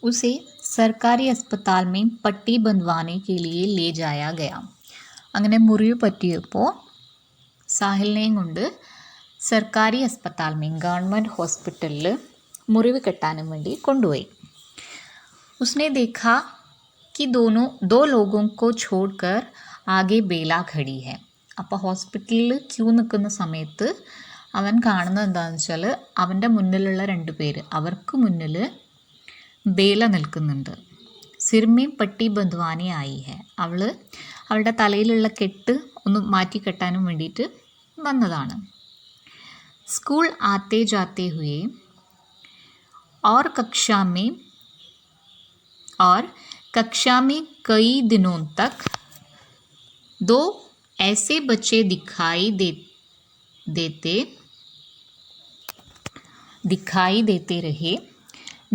उसे सरकारी अस्पताल में पट्टी बंधवाने के लिए ले जाया गया. അങ്ങനെ മുറിവ് പറ്റിയപ്പോൾ സാഹിലിനെയും കൊണ്ട് സർക്കാരി अस्पताल में गवर्नमेंट हॉस्पिटल मुरिव कटाने വേണ്ടി കൊണ്ടുപോയി. उसने देखा कि दो लोगों को छोड़कर आगे बेला खड़ी है. അപ്പോൾ ഹോസ്പിറ്റലിൽ ക്യൂ നിൽക്കുന്ന സമയത്ത് അവൻ കാണുന്നത് എന്താണെന്ന് വെച്ചാൽ അവൻ്റെ മുന്നിലുള്ള രണ്ട് പേര്, അവർക്ക് മുന്നിൽ ബേല നിൽക്കുന്നുണ്ട്. സിർമേം പട്ടി ബന്ധുവാനി ആയി ഹെ. അവളുടെ തലയിലുള്ള കെട്ട് ഒന്ന് മാറ്റി കെട്ടാനും വേണ്ടിയിട്ട് വന്നതാണ്. स्कूल आते जाते हुए और कक्षा में कई दिनों तक दो ऐसे बच्चे दिखाई देते रहे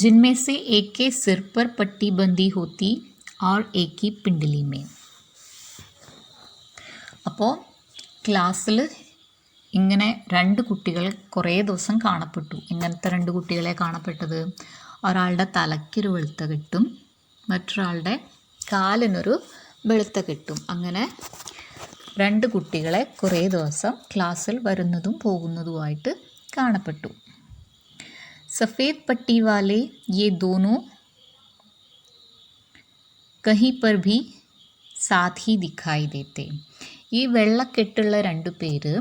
जिनमें से एक के सिर पर पट्टी बंधी होती और एक की पिंडली में. അപ്പോൾ ക്ലാസ്സിൽ ഇങ്ങനെ രണ്ട് കുട്ടികൾ കുറേ ദിവസം കാണപ്പെട്ടു. ഇങ്ങനത്തെ രണ്ട് കുട്ടികളെ കാണപ്പെട്ടത്, ഒരാളുടെ തലയ്ക്കൊരു വെളുത്ത കെട്ടും മറ്റൊരാളുടെ കാലിനൊരു വെളുത്ത കെട്ടും. അങ്ങനെ രണ്ട് കുട്ടികളെ കുറേ ദിവസം ക്ലാസ്സിൽ വരുന്നതും പോകുന്നതുമായിട്ട് കാണപ്പെട്ടു. सफ़ेद पट्टी वाले ये दोनों कहीं पर भी साथ ही दिखाई देते. ഈ വെള്ളക്കെട്ടുള്ള രണ്ടു പേര്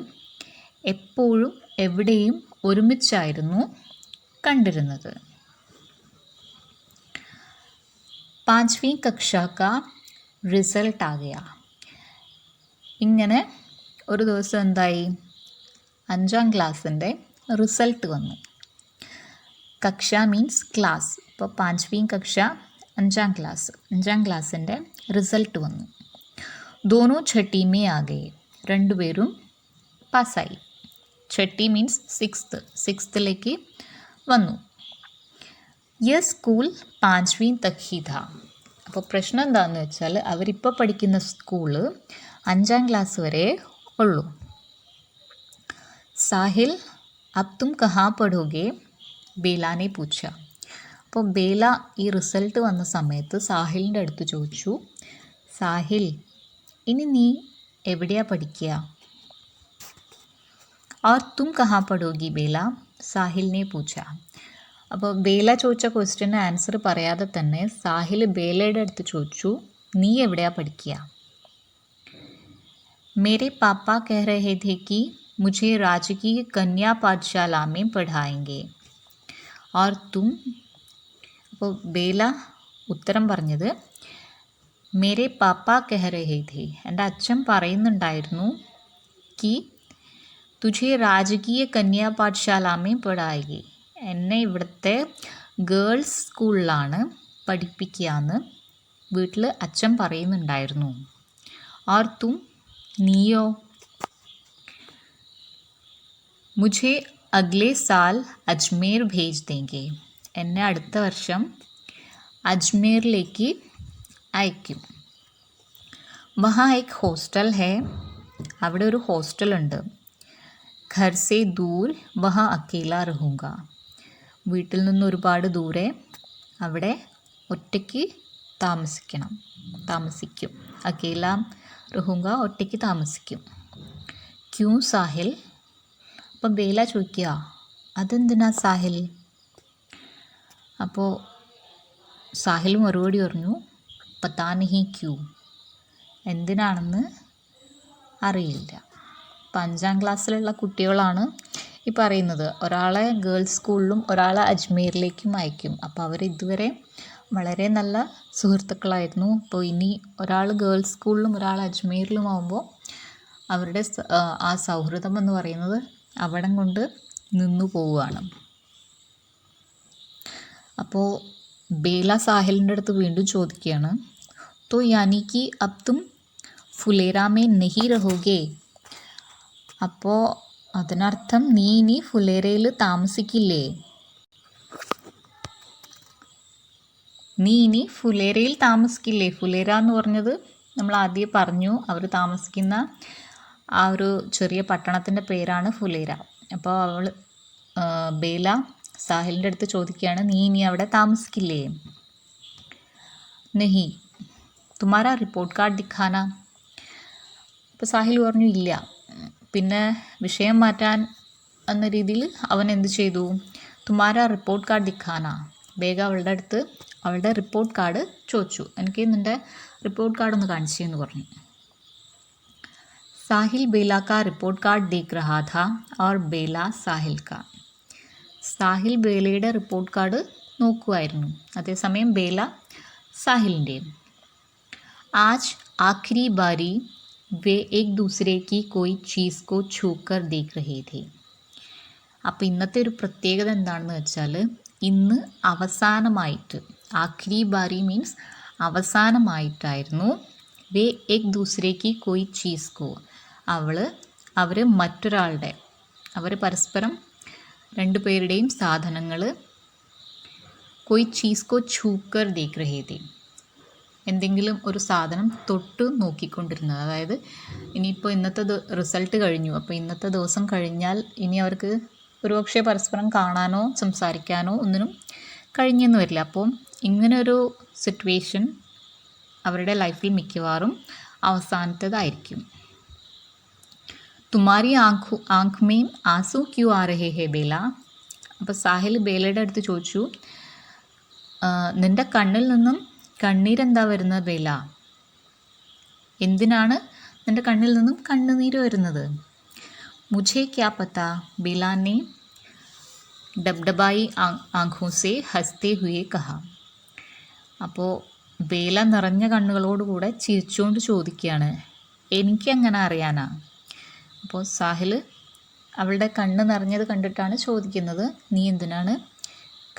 എപ്പോഴും എവിടെയും ഒരുമിച്ചായിരുന്നു കണ്ടിരുന്നത്. 5वीं कक्षा का റിസൾട്ട് ആ ഗയാ. ഇങ്ങനെ ഒരു ദിവസം എന്തായി, 5ാം ക്ലാസ്സിൻ്റെ റിസൾട്ട് വന്നു. കക്ഷ മീൻസ് ക്ലാസ്. ഇപ്പോൾ 5वीं കക്ഷ 5ാം ക്ലാസ്സിൻ്റെ റിസൾട്ട് വന്നു. ദോനോ ഛട്ടി മേ ആ ഗയെ. രണ്ടുപേരും പാസ്സായി. ഛട്ടി മീൻസ് സിക്സ്ത്തിലേക്ക് വന്നു. യ സ്കൂൾ 5वीं തക് ഹി ഥാ. അപ്പോൾ പ്രശ്നം എന്താണെന്ന് വെച്ചാൽ അവരിപ്പോൾ പഠിക്കുന്ന സ്കൂള് 5ാം ക്ലാസ് വരെ ഉള്ളൂ. സാഹിൽ അബ് തും കഹാ പഠോഗെ ബേലാനെ പൂച്ച. അപ്പോൾ ബേല ഈ റിസൾട്ട് വന്ന സമയത്ത് സാഹിലിൻ്റെ അടുത്ത് ചോദിച്ചു, സാഹിൽ ഇനി നീ എവിടെയാണ് പഠിക്കുക? और तुम कहाँ पढ़ोगी बेला? സാഹിലിനെ പൂച്ച. അപ്പോൾ ബേല ചോദിച്ച ക്വസ്റ്റ്യന് ആൻസർ പറയാതെ തന്നെ സാഹിൽ ബേലയുടെ അടുത്ത് ചോദിച്ചു, നീ എവിടെയാണ് പഠിക്കുക? मेरे पापा कह रहे थे कि मुझे राजकीय कन्या पाठशाला में पढ़ाएंगे और तुम. അപ്പോൾ ബേല ഉത്തരം പറഞ്ഞത്, മേരെ പാപ്പ കഹ രഹേ ഥേ. എൻ്റെ അച്ഛൻ പറയുന്നുണ്ടായിരുന്നു കി തുझे രാജകീയ കന്യാ പാഠശാലാമേ പഠാएगी. എന്നെ ഇവിടുത്തെ ഗേൾസ് സ്കൂളിലാണ് പഠിപ്പിക്കുകയെന്ന് വീട്ടിൽ അച്ഛൻ പറയുന്നുണ്ടായിരുന്നു. और तुम നീയോ? മുझे അഗ്ലേ സാൽ അജ്മേർ ഭേജ് ദേംഗെ. എന്നെ അടുത്ത വർഷം അജ്മീറിലേക്ക് അയക്കും. വഹാ ഏക് ഹോസ്റ്റൽ ഹേ. അവിടെ ഒരു ഹോസ്റ്റലുണ്ട്. ഘർ സേ ദൂർ വഹാ അക്കേല രഹൂങ്ക. വീട്ടിൽ നിന്ന് ഒരുപാട് ദൂരെ അവിടെ ഒറ്റയ്ക്ക് താമസിക്കും. അക്കേല രഹൂങ്ക, ഒറ്റയ്ക്ക് താമസിക്കും. ക്യൂ സാഹിൽ. അപ്പം ബേല ചോദിക്കുക, അതെന്തിനാ സാഹിൽ? അപ്പോൾ സാഹിൽ മറുപടി പറഞ്ഞു, പതാ നഹി ക്യൂ. എന്തിനാണെന്ന് അറിയില്ല. 5ാം ക്ലാസ്സിലുള്ള കുട്ടികളാണ് ഈ പറയുന്നത്. ഒരാളെ ഗേൾസ് സ്കൂളിലും ഒരാളെ അജ്മീറിലേക്കും അയക്കും. അപ്പോൾ അവർ ഇതുവരെ വളരെ നല്ല സുഹൃത്തുക്കളായിരുന്നു. അപ്പോൾ ഇനി ഒരാൾ ഗേൾസ് സ്കൂളിലും ഒരാൾ അജ്മീറിലും ആകുമ്പോൾ അവരുടെ ആ സൗഹൃദം എന്ന് പറയുന്നത് അവിടം കൊണ്ട് നിന്നു പോവുകയാണ്. അപ്പോൾ ബേല സാഹിലിൻ്റെ അടുത്ത് വീണ്ടും ചോദിക്കുകയാണ്, तो यानी कि अब तुम ഫുലേര മേ നഹി രഹോഗേ. അപ്പോൾ അതിനർത്ഥം നീ ഇനി ഫുലേരയിൽ താമസിക്കില്ലേ? ഫുലേര എന്ന് പറഞ്ഞത് നമ്മൾ ആദ്യം പറഞ്ഞു, അവർ താമസിക്കുന്ന ആ ഒരു ചെറിയ പട്ടണത്തിൻ്റെ പേരാണ് ഫുലേര. അപ്പോൾ ബേല സാഹിലിൻ്റെ അടുത്ത് ചോദിക്കുകയാണ്, നീ ഇനി അവിടെ താമസിക്കില്ലേ? नहीं തുമാരാ റിപ്പോർട്ട് കാർഡ് ദിഖാന. അപ്പോൾ സാഹിൽ പറഞ്ഞു ഇല്ല. പിന്നെ വിഷയം മാറ്റാൻ എന്ന രീതിയിൽ അവൻ എന്ത് ചെയ്തു, തുമാരാ റിപ്പോർട്ട് കാർഡ് ദിഖാന. വേഗം അവളുടെ അടുത്ത് അവളുടെ റിപ്പോർട്ട് കാർഡ് ചോദിച്ചു, എനിക്ക് നിൻ്റെ റിപ്പോർട്ട് കാർഡ് ഒന്ന് കാണിച്ചെന്ന് പറഞ്ഞു. സാഹിൽ ബേല കാ റിപ്പോർട്ട് കാർഡ് ദേഖ് രഹാ ഥാ और ബേല സാഹിൽ കാ. സാഹിൽ ബേലയുടെ റിപ്പോർട്ട് കാർഡ് നോക്കുമായിരുന്നു, അതേസമയം ബേല സാഹിലിൻ്റെയും. आज आखिरी बारी वे एक दूसरे की कोई चीज़ को छूकर देख रहे थे. അപ്പോൾ ഇന്നത്തെ ഒരു പ്രത്യേകത എന്താണെന്ന് വെച്ചാൽ, ഇന്ന് അവസാനമായിട്ട്, ആഖിരി ബാരി മീൻസ് അവസാനമായിട്ടായിരുന്നു, വേ എക് ദൂസരേക്ക് കോയി ചീസ് കോ, അവർ മറ്റൊരാളുടെ, അവർ പരസ്പരം രണ്ടുപേരുടെയും സാധനങ്ങൾ കോയി ചീസ് കോ ഛൂക്കർ ദേഖ് രഹേ ഥേ, എന്തെങ്കിലും ഒരു സാധനം തൊട്ട് നോക്കിക്കൊണ്ടിരുന്നത്. അതായത് ഇനിയിപ്പോൾ ഇന്നത്തെ റിസൾട്ട് കഴിഞ്ഞു, അപ്പോൾ ഇന്നത്തെ ദിവസം കഴിഞ്ഞാൽ ഇനി അവർക്ക് ഒരുപക്ഷെ പരസ്പരം കാണാനോ സംസാരിക്കാനോ ഒന്നിനും കഴിഞ്ഞെന്ന് വരില്ല. അപ്പോൾ ഇങ്ങനൊരു സിറ്റുവേഷൻ അവരുടെ ലൈഫിൽ മിക്കവാറും അവസാനത്തേതായിരിക്കും. തുമാരി ആങ്ക് മേം ആസു ക്യൂ ആ രഹേ ഹേ ബേല. അപ്പോൾ സാഹിൽ ബേലയുടെ അടുത്ത് ചോദിച്ചു, നിൻ്റെ കണ്ണിൽ നിന്നും കണ്ണീരെന്താ വരുന്നത് ബേല, എന്തിനാണ് നിൻ്റെ കണ്ണിൽ നിന്നും കണ്ണുനീര് വരുന്നത്? മുझे क्या पता, बेला ने डबडबाई आँखों से हंसते हुए कहा. അപ്പോൾ ബേല നിറഞ്ഞ കണ്ണുകളോടുകൂടെ ചിരിച്ചുകൊണ്ട് ചോദിക്കുകയാണ്, എനിക്കെങ്ങനെ അറിയാനാ? അപ്പോൾ സാഹിൽ അവളുടെ കണ്ണ് നിറഞ്ഞത് കണ്ടിട്ടാണ് ചോദിക്കുന്നത്, നീ എന്തിനാണ്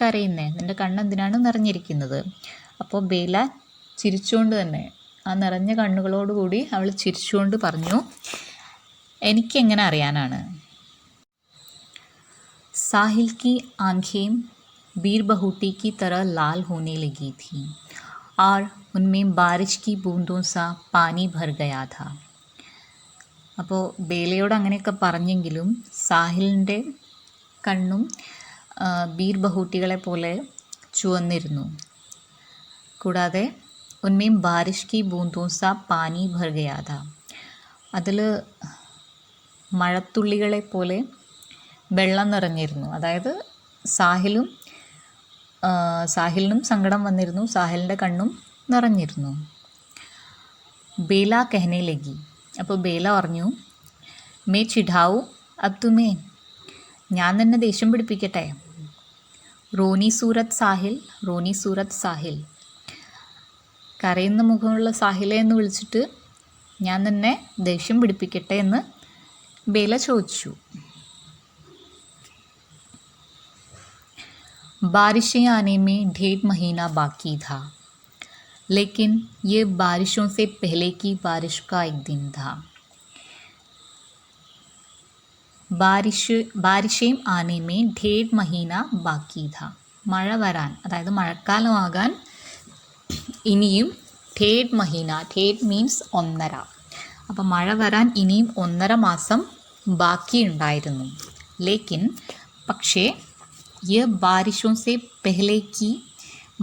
കരയുന്നത്, നിൻ്റെ കണ്ണെന്തിനാണ് നിറഞ്ഞിരിക്കുന്നത്? അപ്പോൾ ബേല ചിരിച്ചുകൊണ്ട് തന്നെ, ആ നിറഞ്ഞ കണ്ണുകളോടുകൂടി അവൾ ചിരിച്ചുകൊണ്ട് പറഞ്ഞു, എനിക്കെങ്ങനെ അറിയാനാണ്. साहिल की आंखें बीर बहूटी की तरह लाल होने लगी थीं और उनमें बारिश की बूंदों सा पानी भर गया था. അപ്പോൾ ബേലയോട് അങ്ങനെയൊക്കെ പറഞ്ഞെങ്കിലും സാഹിലിൻ്റെ കണ്ണും ബീർ ബഹൂട്ടികളെ പോലെ ചുവന്നിരുന്നു. കൂടാതെ ഉന്മേം ബാരിഷ് കി ബൂന്തോं सा പാനി ഭർ ഗയാ ഥാ, അതിൽ മഴത്തുള്ളികളെ പോലെ വെള്ളം നിറഞ്ഞിരുന്നു. അതായത് സാഹിലിനും സങ്കടം വന്നിരുന്നു, സാഹിലിൻ്റെ കണ്ണും നിറഞ്ഞിരുന്നു. ബേല കഹനെ ലഗി. അപ്പോൾ ബേല പറഞ്ഞു, മേ ചിഢാവു അബ് തുമേ, ഞാൻ നിന്നെ ദേഷ്യം പിടിപ്പിക്കട്ടെ? റോനി സൂരത് സാഹിൽ, കരയുന്ന മുഖമുള്ള സാഹിലെ എന്ന് വിളിച്ചിട്ട് ഞാൻ നിന്നെ ദേഷ്യം പിടിപ്പിക്കട്ടെ എന്ന് ബേല ചോദിച്ചു. बारिशें आने में 1.5 महीना बाकी था, लेकिन ये बारिशों से पहले की बारिश का एक दिन था. बारिशें आने में 1.5 महीना बाकी था. മഴ വരാൻ, അതായത് മഴക്കാലമാകാൻ ഇനിയും 1.5 മഹീന, 1.5 മീൻസ് 1.5. അപ്പോൾ മഴ വരാൻ ഇനിയും 1.5 മാസം ബാക്കിയുണ്ടായിരുന്നു. ലേക്കിൻ പക്ഷേ യ ബാരിഷോं से पहले की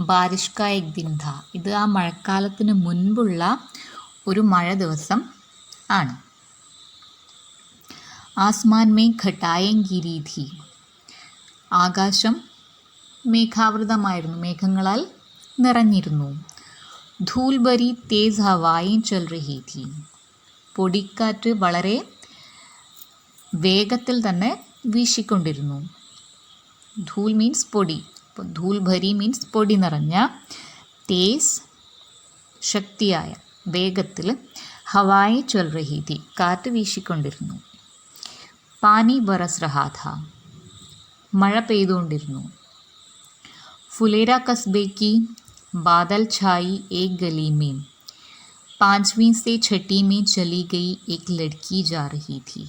बारिश का एक दिन था, ഇത് ആ മഴക്കാലത്തിന് മുൻപുള്ള ഒരു മഴ ദിവസം ആണ്. ആസ്മാൻ മേ ഘട്ടായേं ഗിരി ഥി, ആകാശം മേഘാവൃതമായിരുന്നു, മേഘങ്ങളാൽ നിറഞ്ഞിരുന്നു. ധൂൽ ഭരി തേസ് ഹവായേं ചൽ രഹി ഥി, പൊടിക്കാറ്റ് വളരെ വേഗത്തിൽ തന്നെ വീശിക്കൊണ്ടിരുന്നു. ധൂൽ മീൻസ് പൊടി, അപ്പോൾ ധൂൽ ഭരി മീൻസ് പൊടി നിറഞ്ഞ, തേസ് ശക്തിയായ, വേഗത്തിൽ, ഹവായി ചൽ രഹി ഥി കാറ്റ് വീശിക്കൊണ്ടിരുന്നു. പാനി ബറസ് രഹാ ഥാ, മഴ പെയ്തുകൊണ്ടിരുന്നു. ഫുലേര കസ്ബെ की बादल छाई एक गली में 5वीं से 6ठी में चली गई एक लड़की जा रही थी.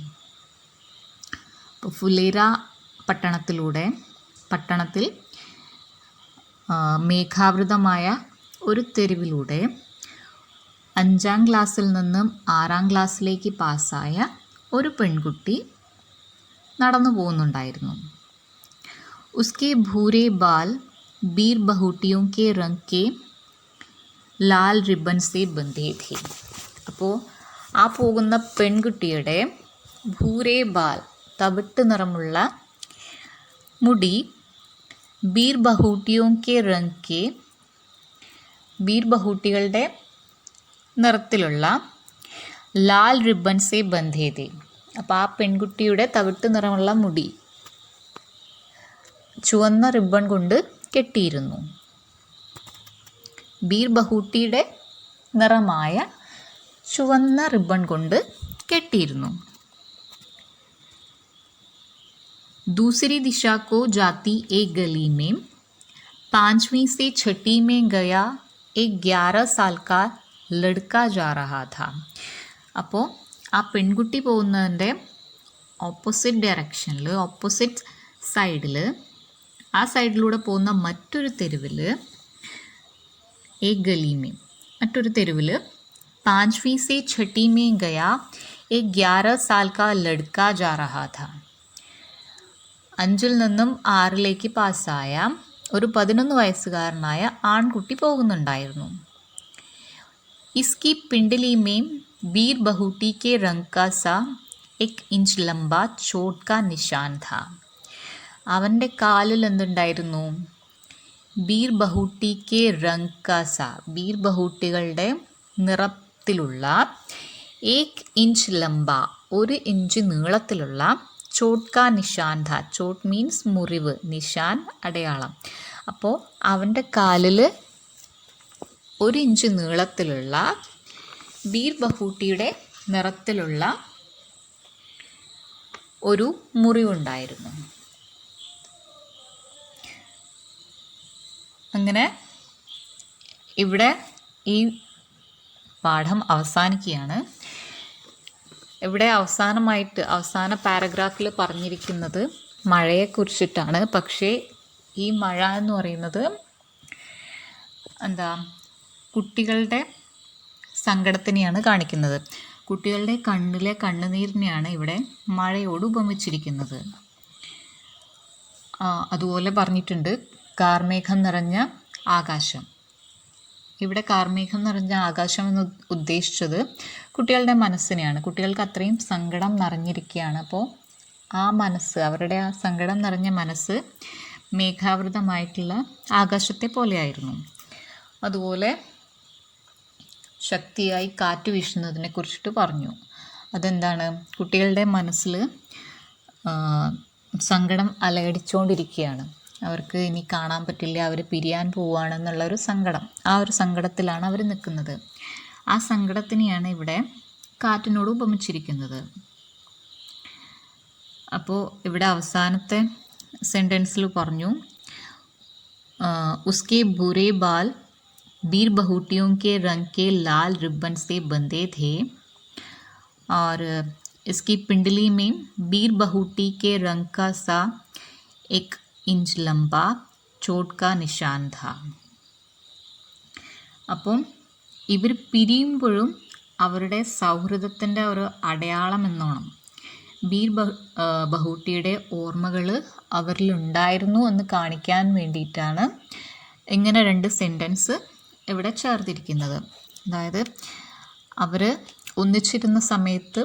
അപ്പോൾ ഫുലേര പട്ടണത്തിൽ മേഘാവൃതമായ ഒരു തെരുവിലൂടെ 5ാം ക്ലാസ്സിൽ നിന്നും 6ാം ക്ലാസ്സിലേക്ക് പാസ്സായ ഒരു പെൺകുട്ടി നടന്നു പോകുന്നുണ്ടായിരുന്നു. ഉസ്കെ ഭൂരെ ബാൽ ബീർ ബഹൂട്ടിയോं के रंग के ലാൽ റിബൺ സെ ബന്ധേ ഥേ. അപ്പോൾ ആ പോകുന്ന പെൺകുട്ടിയുടെ ഭൂരേ ബാൽ തവിട്ട് നിറമുള്ള മുടി ബീർ ബഹൂട്ടിയോ കെ റംഗ് കെ ബീർ ബഹൂട്ടികളുടെ നിറത്തിലുള്ള ലാൽ റിബൺ സെ ബന്ധേ ഥേ. അപ്പോൾ ആ പെൺകുട്ടിയുടെ തവിട്ട് നിറമുള്ള മുടി ചുവന്ന റിബൺ കൊണ്ട് കെട്ടിയിരുന്നു. ബീർ ബഹൂട്ടിയുടെ നിറമായ ചുവന്ന റിബൺ കൊണ്ട് കെട്ടിയിരുന്നു. दूसरी दिशा को जाती एक गली में 5वीं से 6वीं में गया एक 11 साल का लड़का जा रहा था. അപ്പോൾ ആ പെൺകുട്ടി പോകുന്നതിൻ്റെ ഓപ്പോസിറ്റ് ഡയറക്ഷനിൽ, ഓപ്പോസിറ്റ് സൈഡിൽ, ആ സൈഡിലൂടെ പോകുന്ന മറ്റൊരു തെരുവിൽ, एक गली में മറ്റൊരു തെരുവിൽ 5वीं से 6वीं में गया एक 11 साल का लड़का जा रहा था. 5ൽ നിന്നും 6ലേക്ക് പാസ്സായ ഒരു 11 വയസ്സുകാരനായ ആൺകുട്ടി പോകുന്നുണ്ടായിരുന്നു. इसकी पिंडली में बीर बहूटी के रंग का सा 1 इंच लंबा चोट का निशान था. അവൻ്റെ കാലിൽ എന്തുണ്ടായിരുന്നു? ബീർ ബഹൂട്ടി കെ റംഗ് കാ സാ, ബീർ ബഹൂട്ടികളുടെ നിറത്തിലുള്ള 1 ഇഞ്ച് ലംബ, 1 ഇഞ്ച് നീളത്തിലുള്ള ചോട്ട് കാ നിഷാൻ ഥ. ചോട്ട് മീൻസ് മുറിവ്, നിഷാൻ അടയാളം. അപ്പോൾ അവൻ്റെ കാലിൽ 1 ഇഞ്ച് നീളത്തിലുള്ള ബീർ ബഹൂട്ടിയുടെ നിറത്തിലുള്ള ഒരു മുറിവുണ്ടായിരുന്നു. അങ്ങനെ ഇവിടെ ഈ പാഠം അവസാനിക്കുകയാണ്. ഇവിടെ അവസാന പാരഗ്രാഫിൽ പറഞ്ഞിരിക്കുന്നത് മഴയെക്കുറിച്ചിട്ടാണ്. പക്ഷേ ഈ മഴ എന്ന് പറയുന്നത് കുട്ടികളുടെ സങ്കടത്തിനെയാണ് കാണിക്കുന്നത്. കുട്ടികളുടെ കണ്ണിലെ കണ്ണുനീരിനെയാണ് ഇവിടെ മഴയോട് ഉപമിച്ചിരിക്കുന്നത്. അതുപോലെ പറഞ്ഞിട്ടുണ്ട് കാർമേഘം നിറഞ്ഞ ആകാശം. ഇവിടെ കാർമേഘം നിറഞ്ഞ ആകാശം എന്ന് ഉദ്ദേശിച്ചത് കുട്ടികളുടെ മനസ്സിനെയാണ്. കുട്ടികൾക്ക് അത്രയും സങ്കടം നിറഞ്ഞിരിക്കുകയാണ്. അപ്പോൾ ആ മനസ്സ്, അവരുടെ ആ സങ്കടം നിറഞ്ഞ മനസ്സ് മേഘാവൃതമായിട്ടുള്ള ആകാശത്തെ പോലെയായിരുന്നു. അതുപോലെ ശക്തിയായി കാറ്റ് വീശുന്നതിനെ കുറിച്ചിട്ട് പറഞ്ഞു. അതെന്താണ്? കുട്ടികളുടെ മനസ്സിൽ സങ്കടം അലയടിച്ചുകൊണ്ടിരിക്കുകയാണ്. അവർക്ക് ഇനി കാണാൻ പറ്റില്ല, അവർ പിരിയാൻ പോവുകയാണെന്നുള്ളൊരു സങ്കടം. ആ ഒരു സങ്കടത്തിലാണ് അവർ നിൽക്കുന്നത്. ആ സങ്കടത്തിനെയാണ് ഇവിടെ കാറ്റിനോട് ഉപമിച്ചിരിക്കുന്നത്. അപ്പോൾ ഇവിടെ അവസാനത്തെ സെൻറ്റൻസിൽ പറഞ്ഞു ഉസ്കെ ബുരെ ബാൽ बीर बहूटियों के रंग के लाल रिबन से बंधे थे और इसकी पिंडली में बीर बहूटी के रंग का सा 1 इंच लंबा चोट का निशान था. അപ്പം ഇവർ പിരിയുമ്പോഴും അവരുടെ സൗഹൃദത്തിൻ്റെ ഒരു അടയാളം എന്നോണം ബീർ ബഹൂട്ടിയുടെ ഓർമ്മകൾ അവരിലുണ്ടായിരുന്നു എന്ന് കാണിക്കാൻ വേണ്ടിയിട്ടാണ് ഇങ്ങനെ 2 സെൻറ്റൻസ് ഇവിടെ ചേർത്തിരിക്കുന്നത്. അതായത് അവർ ഒന്നിച്ചിരുന്ന സമയത്ത്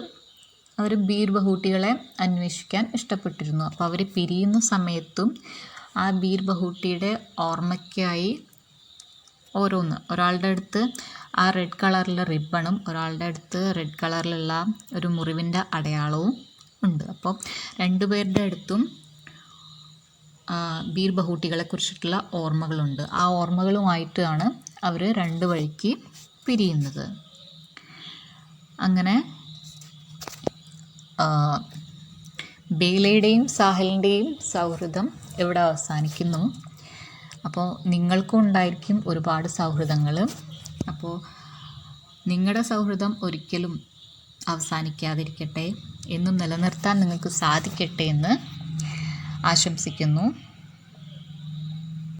അവർ ബീർ ബഹൂട്ടികളെ അന്വേഷിക്കാൻ ഇഷ്ടപ്പെട്ടിരുന്നു. അപ്പോൾ അവർ പിരിയുന്ന സമയത്തും ആ ബീർ ബഹൂട്ടിയുടെ ഓർമ്മയ്ക്കായി ഒരാളുടെ അടുത്ത് ആ റെഡ് കളറിലെ റിബണും ഒരാളുടെ അടുത്ത് റെഡ് കളറിലുള്ള ഒരു മുറിവിൻ്റെ അടയാളവും ഉണ്ട്. അപ്പോൾ 2 പേരുടെ അടുത്തും ബീർ ബഹൂട്ടികളെ കുറിച്ചിട്ടുള്ള ഓർമ്മകളുണ്ട്. ആ ഓർമ്മകളുമായിട്ടാണ് അവർ 2 വഴിക്ക് പിരിയുന്നത്. അങ്ങനെ ബേലയുടെയും സാഹിലിൻ്റെയും സൗഹൃദം ഇവിടെ അവസാനിക്കുന്നു. അപ്പോൾ നിങ്ങൾക്കും ഉണ്ടായിരിക്കും ഒരുപാട് സൗഹൃദങ്ങൾ. അപ്പോൾ നിങ്ങളുടെ സൗഹൃദം ഒരിക്കലും അവസാനിക്കാതിരിക്കട്ടെ, എന്നും നിലനിർത്താൻ നിങ്ങൾക്ക് സാധിക്കട്ടെ എന്ന് ആശംസിക്കുന്നു.